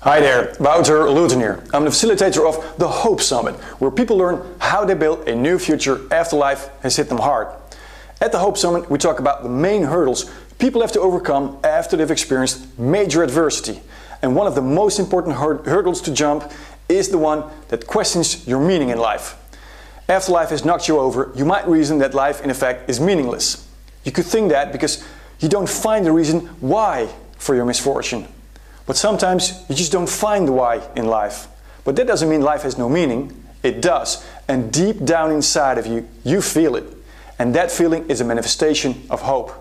Hi there, Wouter Luton here. I'm the facilitator of the Hope Summit, where people learn how they build a new future after life has hit them hard. At the Hope Summit, we talk about the main hurdles people have to overcome after they've experienced major adversity. And one of the most important hurdles to jump is the one that questions your meaning in life. After life has knocked you over, you might reason that life in effect is meaningless. You could think that because you don't find the reason why for your misfortune. But sometimes you just don't find the why in life. But that doesn't mean life has no meaning. It does. And deep down inside of you, you feel it. And that feeling is a manifestation of hope.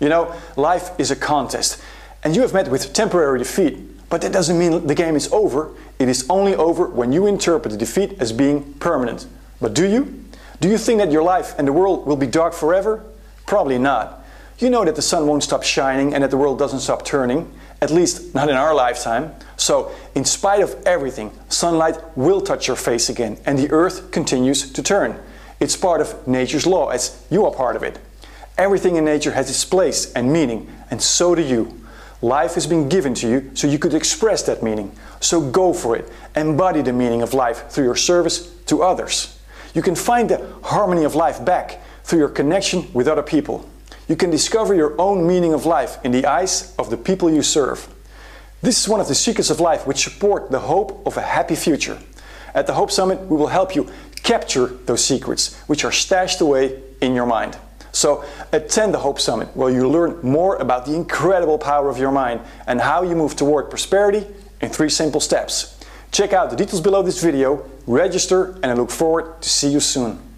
You know, life is a contest. And you have met with temporary defeat. But that doesn't mean the game is over. It is only over when you interpret the defeat as being permanent. But do you? Do you think that your life and the world will be dark forever? Probably not. You know that the sun won't stop shining and that the world doesn't stop turning. At least not in our lifetime. So, in spite of everything, sunlight will touch your face again and the earth continues to turn. It's part of nature's law as you are part of it. Everything in nature has its place and meaning, and so do you. Life has been given to you so you could express that meaning. So go for it. Embody the meaning of life through your service to others. You can find the harmony of life back through your connection with other people. You can discover your own meaning of life in the eyes of the people you serve. This is one of the secrets of life which support the hope of a happy future. At the Hope Summit, we will help you capture those secrets which are stashed away in your mind. So attend the Hope Summit where you learn more about the incredible power of your mind and how you move toward prosperity in 3 simple steps. Check out the details below this video, register, and I look forward to see you soon.